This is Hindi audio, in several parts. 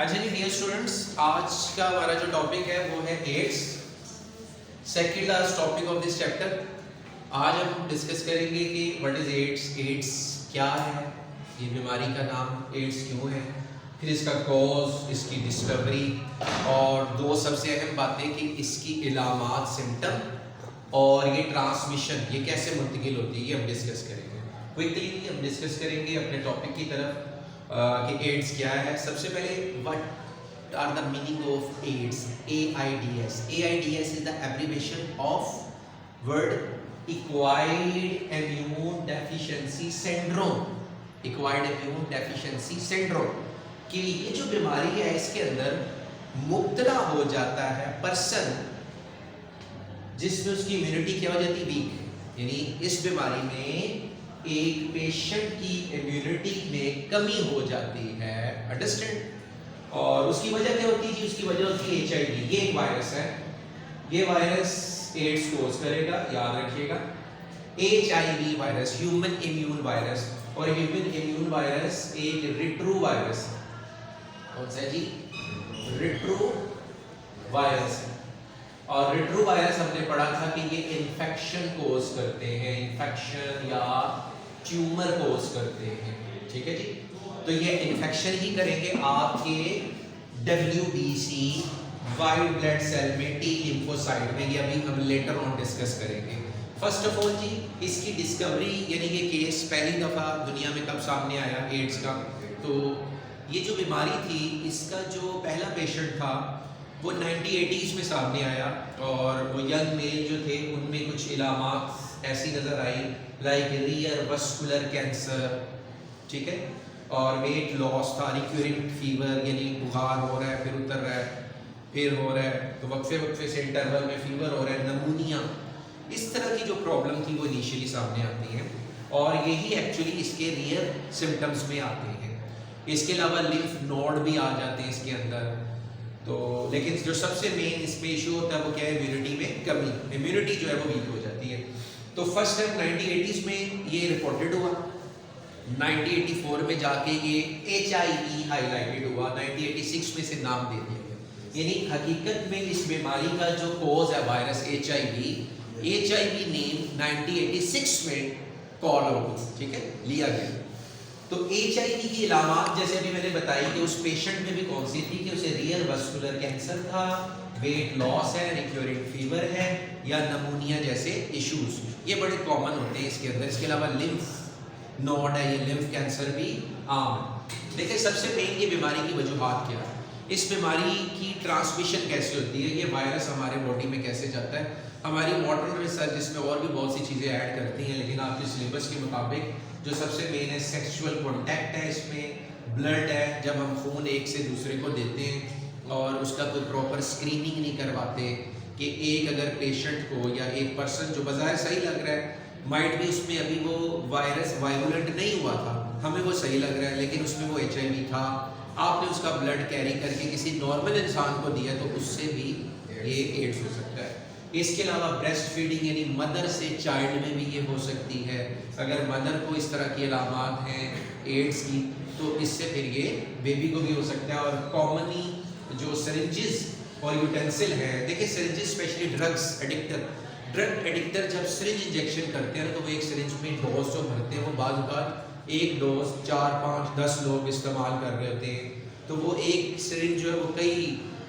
अच्छा जी डियर स्टूडेंट्स, आज का हमारा जो टॉपिक है वो है AIDS, second last topic of this chapter. आज हम डिस्कस करेंगे कि व्हाट इज एड्स, एड्स क्या है, ये बीमारी का नाम एड्स क्यों है, फिर इसका कॉज, इसकी डिस्कवरी और दो सबसे अहम बातें कि इसकी इलामात, सिम्टम और ये ट्रांसमिशन, ये कैसे मुंतकिल होती है, ये हम डिस्कस करेंगे। क्विकली हम डिस्कस करेंगे अपने टॉपिक की तरफ कि एड्स क्या है। सबसे पहले what are the meaning of AIDS, AIDS। AIDS is the abbreviation of word acquired immune deficiency syndrome. Acquired immune deficiency syndrome कि ये जो बीमारी है इसके अंदर मुब्तला हो जाता है पर्सन जिसमें उसकी इम्यूनिटी क्या हो जाती है, वीक। यानी इस बीमारी में एक पेशेंट की इम्यूनिटी में कमी हो जाती है, अंडरस्टैंड। और उसकी वजह क्या होती है? उसकी वजह होती है HIV। ये एक वायरस है, ये वायरस एड्स कोज करेगा, याद रखिएगा। HIV virus, human immune virus, और ह्यूमन इम्यून वायरस एक रिट्रो वायरस है। कौन सा जी? रिट्रो वायरस है। और रिट्रो वायरस हमने पढ़ा था कि ये इन्फेक्शन कोज करते हैं, इन्फेक्शन या ट्यूमर कोज करते हैं, ठीक है जी। तो ये इन्फेक्शन ही करेंगे आपके WBC, वाइट ब्लड सेल में, T लिम्फोसाइट में। ये अभी हम लेटर ऑन डिस्कस करेंगे। फर्स्ट ऑफ ऑल जी, इसकी डिस्कवरी यानी कि केस पहली दफ़ा दुनिया में कब सामने आया एड्स का? तो ये जो बीमारी थी, इसका जो पहला पेशेंट था वो 1980s में सामने आया, और वो यंग मेल जो थे उनमें कुछ इलामात ऐसी नज़र I like rear vascular cancer, ठीक है, और वेट लॉस था, रिक्यूरेंट फीवर यानी बुखार हो रहा है, फिर उतर रहा है, फिर हो रहा है, तो वक्फे वक्फे से इंटरवल में फीवर हो रहा है, नमूनिया, इस तरह की जो प्रॉब्लम थी वो इनिशियली सामने आती है, और यही एक्चुअली इसके रियर सिम्टम्स में आते हैं। इसके अलावा लिम्फ नोड भी आ जाते हैं इसके अंदर। तो लेकिन जो सबसे मेन इसमें इशू होता है वो क्या है? इम्यूनिटी में कमी, इम्यूनिटी जो है वो वीक हो जाती है। तो फर्स्ट टाइम 1980s में ये रिपोर्टेड हुआ, 1984 में जाके ये HIV हाईलाइटेड हुआ, 1986 में से नाम दे दिया गया। यानी हकीकत में इस बीमारी का जो कोज है वायरस HIV नेम 1986 में कॉल आउट, ठीक है, लिया गया। तो HIV की इलामात जैसे अभी मैंने बताई कि उस पेशेंट में भी कौन सी थी कि उसे रियर वस्कुलर कैंसर था, वेट लॉस है, रिक्यूरेंट फीवर है, या नमूनिया जैसे इश्यूज, ये बड़े कॉमन होते हैं इसके अंदर। इसके अलावा लिम्फ नोड है, ये लिम्फ कैंसर भी आम है। देखिए सबसे मेन ये बीमारी की वजूहात क्या है, इस बीमारी की ट्रांसमिशन कैसे होती है, ये वायरस हमारे बॉडी में कैसे जाता है। हमारी मॉडर्न रिसर्च इसमें और भी बहुत सी चीज़ें ऐड करती हैं, लेकिन आपके सिलेबस के मुताबिक जो सबसे मेन है सेक्सुअल कॉन्टैक्ट है, इसमें ब्लड है, जब हम खून एक से दूसरे को देते हैं और उसका कोई प्रॉपर स्क्रीनिंग नहीं करवाते कि एक अगर पेशेंट को या एक पर्सन जो बाज़ाहिर सही लग रहा है, माइट भी उसमें अभी वो वायरस वायलेंट नहीं हुआ था, हमें वो सही लग रहा है, लेकिन उसमें वो HIV था, आपने उसका ब्लड कैरी करके किसी नॉर्मल इंसान को दिया तो उससे भी ये एड्स हो सकता है। इसके अलावा ब्रेस्ट फीडिंग यानी मदर से चाइल्ड में भी ये हो सकती है। अगर मदर को इस तरह की अलामात हैं एड्स की तो इससे फिर ये बेबी को भी हो सकता है। और कॉमनली जो सिरिंजेस और यूटेंसिल है, देखिए सिरिंजेस स्पेशली ड्रग एडिक्टर जब सिरिंज इंजेक्शन करते हैं तो वो एक सिरिंज में डोज जो भरते हैं वो बाद बार एक डोज 4, 5, 10 लोग इस्तेमाल कर रहे होते हैं, तो वो एक सिरिंज जो है वो कई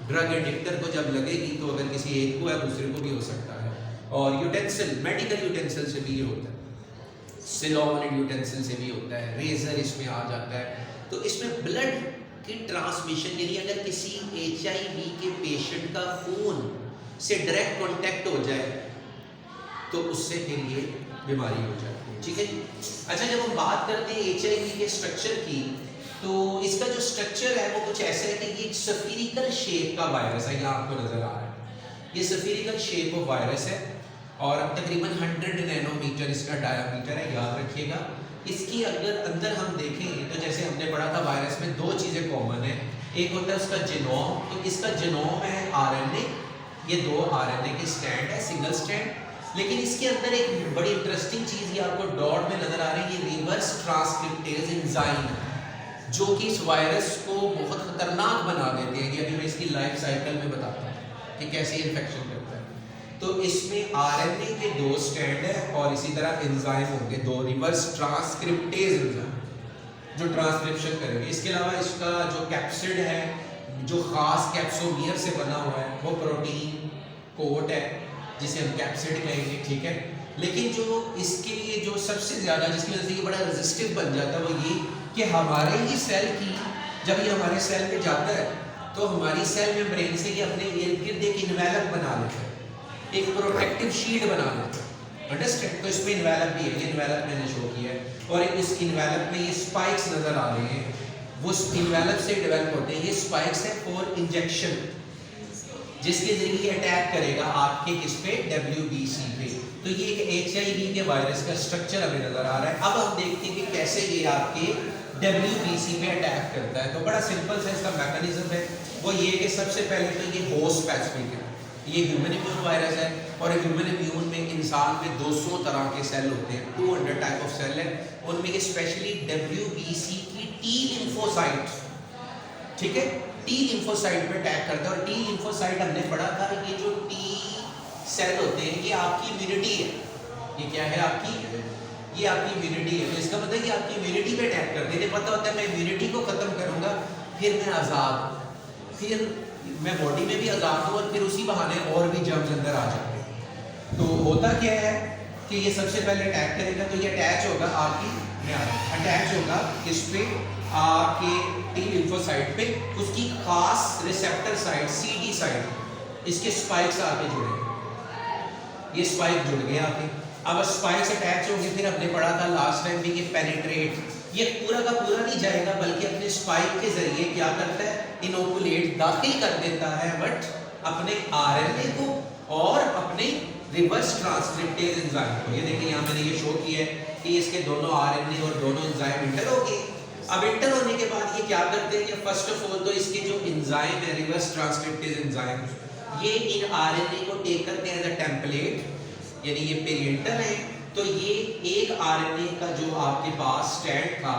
ड्रग एडिक्टर को जब लगेगी तो अगर किसी एक को है दूसरे को भी हो सकता है। और यूटेंसिल, मेडिकल यूटेंसिल से भी ये होता है, सिलोन यूटेंसिल से भी होता है, रेजर इसमें आ जाता है। तो इसमें ब्लड की ट्रांसमिशन यानी अगर किसी HIV के पेशेंट का खून से डायरेक्ट कांटेक्ट हो जाए तो उससे फिर ये बीमारी हो जाती है, ठीक है। अच्छा, जब हम बात करते हैं HIV के स्ट्रक्चर की, तो इसका जो स्ट्रक्चर है वो कुछ ऐसा है कि ये एक सफीरिकल शेप का वायरस है, यहाँ आपको नजर आ रहा है, ये सफीरिकल शेप ऑफ वायरस है और तकरीबन 100 नैनोमीटर इसका डायामीटर है, याद रखिएगा। इसकी अगर अंदर हम देखें तो जैसे हमने पढ़ा था वायरस में दो चीज़ें कॉमन है, एक होता है उसका जीनोम, तो इसका जीनोम है RNA, ये 2 RNA के स्टैंड है, सिंगल स्टैंड। लेकिन इसके अंदर एक बड़ी इंटरेस्टिंग चीज़ ये आपको डॉट में नजर आ रही है, ये रिवर्स ट्रांसक्रिप्टेज एंजाइम, जो कि इस वायरस को बहुत खतरनाक खतरनाक बना देते हैं। ये अभी मैं इसकी लाइफ साइकिल में बताता हूँ कि कैसे इन्फेक्शन करता है। तो इसमें आरएनए के 2 स्टैंड है और इसी तरह एंजाइम होंगे 2 रिवर्स ट्रांसक्रिप्टेज एंजाइम जो ट्रांसक्रिप्शन करेंगे। इसके अलावा इसका जो कैप्सिड है, जो खास कैप्सोमियर से बना हुआ है, वो प्रोटीन कोट है जिसे हम कैप्सिड कहेंगे, ठीक है। लेकिन जो इसके लिए जो सबसे ज़्यादा जिसकी वजह से ये बड़ा रेजिस्टिव बन जाता है वो ये कि हमारे ही सेल की जब ये हमारे सेल में जाता है तो हमारी सेल मेम्ब्रेन से ये अपने इर्द गिर्द एक इन्वेलप बना लेता है, एक प्रोटेक्टिव शील्ड बना लेता है, अंडरस्टैंड। तो इसमें इन्वेलप भी है, ये इन्वेलप मैंने शो किया है और इस इन्वेलप में ये स्पाइक्स नज़र आ रहे हैं, वो इन्वेलप से डेवलप होते हैं। ये स्पाइक्स है फॉर इंजेक्शन, जिसके जरिए अटैक करेगा आपके किस पे, WBC पे। तो ये एक HIV के वायरस का स्ट्रक्चर हमें नजर आ रहा है। अब हम देखते हैं कि कैसे ये आपके WBC पे अटैक करता है। तो बड़ा सिंपल सा इसका मैकेनिज्म है, वो ये कि सबसे पहले तो ये होस्ट स्पेसिफिक है, ये ह्यूमन इम्यून वायरस है और ह्यूमन इम्यून में इंसान में 200 तरह के सेल होते हैं, 200 टाइप ऑफ सेल है। उनमें स्पेशली WBC की T लिम्फोसाइट, ठीक है, T लिम्फोसाइट पे अटैक करता है। और T लिम्फोसाइट हमने पढ़ा था, ये जो T सेल होते हैं ये आपकी इम्यूनिटी है। ये क्या है आपकी, ये आपकी इम्यूनिटी है। तो इसका मतलब है कि आपकी इम्यूनिटी पे अटैक करते हैं। पता होता है मैं इम्यूनिटी को खत्म करूंगा फिर मैं आज़ाद, फिर मैं बॉडी में भी आज़ाद हूँ और फिर उसी बहाने और भी जर्म्स अंदर आ जाते हैं। तो होता क्या है कि ये सबसे पहले अटैक करेगा, तो ये अटैच होगा आपकी, अटैच होगा इस पे आपके T लिम्फोसाइट पे, उसकी खास रिसेप्टर साइट CD साइट, इसके स्पाइक्स आके जुड़ेंगे, ये स्पाइक जुड़ गए आके। अब स्पाइक्स अटैच होंगे, फिर हमने पढ़ा था लास्ट टाइम भी कि पेनिट्रेट, ये पूरा का पूरा नहीं जाएगा बल्कि अपने स्पाइक के जरिए क्या करता है, इनोकुलेट, दाखिल कर देता है बट अपने RNA को और अपने रिवर्स ट्रांसक्रिप्टेज एंजाइम को। ये देखिए यहाँ मैंने ये शो किया है कि इसके दोनों RNA और दोनों एंजाइम इंटर हो गए। अब इंटर होने के बाद ये क्या करते हैं कि फर्स्ट ऑफ ऑल तो इसके जो एंजाइम है रिवर्स ट्रांसक्रिप्टेज एंजाइम, ये इन RNA को टेक करते हैं एज अ टेम्पलेट, यानी ये पेरेंटल है। तो ये एक RNA का जो आपके पास स्टैंड था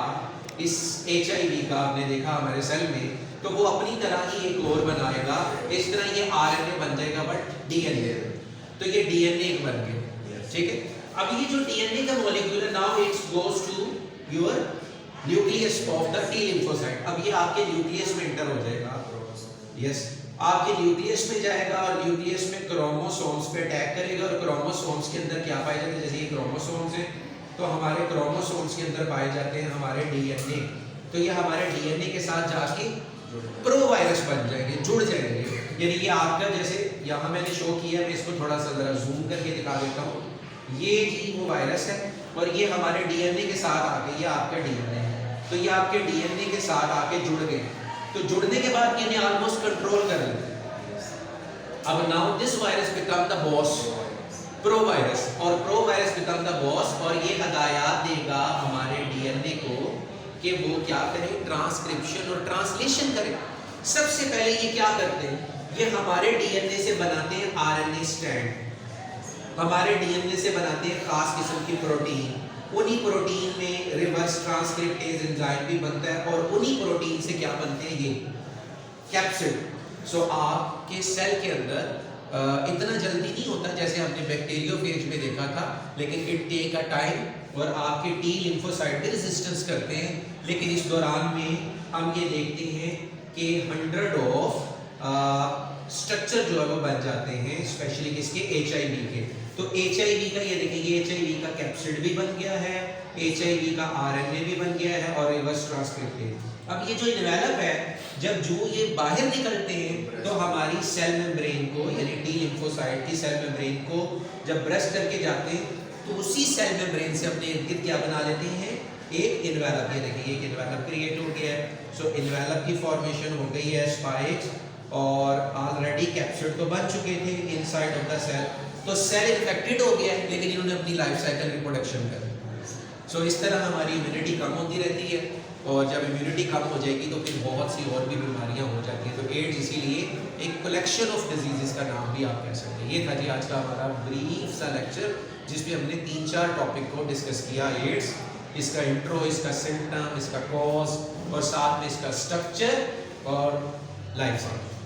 इस HIV का, आपने देखा हमारे सेल में, तो वो अपनी तरह ही एक और बनाएगा, इस तरह ये RNA बन जाएगा बट DNA, तो ये DNA बन गया, ठीक है। अब ये जो DNA का मॉलिक्यूल है, now it's goes to your nucleus of the T lymphocyte. अब ये आपके न्यूक्लियस में एंटर हो जाएगा, यस, आपके न्यूक्लियस में जाएगा और न्यूक्लियस में क्रोमोसोम्स पे अटैक करेगा। और क्रोमोसोम्स के अंदर क्या पाए जाते हैं, जैसे ये क्रोमोसोम्स हैं तो हमारे क्रोमोसोम्स के अंदर पाए जाते हैं हमारे DNA, तो ये हमारे DNA के साथ जाके प्रो वायरस बन जाएंगे, जुड़ जाएंगे। यानी ये आपका, जैसे यहाँ मैंने शो किया, मैं इसको थोड़ा सा जरा जूम करके दिखा देता हूँ, ये जी वो वायरस है और ये हमारे DNA के साथ आके, ये आपका DNA है, तो ये आपके DNA के साथ आके जुड़ गए। तो जुड़ने के बाद इन्हें ऑलमोस्ट कंट्रोल कर लेते हैं। अब now this virus become the boss, pro virus, और pro virus become the boss, और ये हदायत देगा हमारे DNA को कि वो क्या करें, ट्रांसक्रिप्शन और ट्रांसलेशन करें। सबसे पहले ये क्या करते हैं, ये हमारे DNA से बनाते हैं RNA स्ट्रैंड, हमारे DNA से बनाते हैं खास किस्म की प्रोटीन, उन्हीं प्रोटीन में रिवर्स ट्रांसक्रिप्टेज एंजाइम भी बनता है और उन्हीं प्रोटीन से क्या बनते हैं, ये कैप्सिड। सो आपके सेल के अंदर इतना जल्दी नहीं होता जैसे हमने बैक्टीरियोफेज में देखा था, लेकिन इट टेक अ टाइम और आपके T लिम्फोसाइट भी रेजिस्टेंस करते हैं। लेकिन इस दौरान में हम ये देखते हैं कि 100 ऑफ स्ट्रक्चर जो है वो बन जाते हैं, स्पेशली किसके, HIV के। तो HIV का ये देखिए, ये HIV का कैप्सिड भी बन गया है, HIV का RNA भी बन गया है और रिवर्स ट्रांसक्रिप्टेज। अब ये जो इन्वेलप है, जब जो ये बाहर निकलते हैं तो हमारी सेल मेम्ब्रेन को, यानी T लिम्फोसाइट की सेल मेम्ब्रेन को जब ब्रश करके जाते हैं तो उसी सेल मेम्ब्रेन से अपने इर्द गिर्द क्या बना लेते हैं, एक इन्वेलप। ये देखिए एक इन्वेलप क्रिएट हो गया है। सो इन्वेलप की फॉर्मेशन हो गई है, स्पाइक्स और ऑलरेडी कैप्सिड तो बन चुके थे इनसाइड ऑफ द सेल। तो सेल इन्फेक्टेड हो गया है लेकिन इन्होंने अपनी लाइफ साइकिल रिप्रोडक्शन कर। सो इस तरह हमारी इम्यूनिटी कम होती रहती है और जब इम्यूनिटी कम हो जाएगी तो फिर बहुत सी और भी बीमारियां हो जाती हैं। तो एड्स इसीलिए एक कलेक्शन ऑफ डिजीजेस का नाम भी आप कह सकते हैं। ये था जी आज का हमारा ब्रीफ सा लेक्चर जिसमें हमने 3-4 टॉपिक को डिस्कस किया। एड्स, इसका इंट्रो, इसका सिम्टम, इसका कॉज और साथ में इसका स्ट्रक्चर और लाइफ साइंस।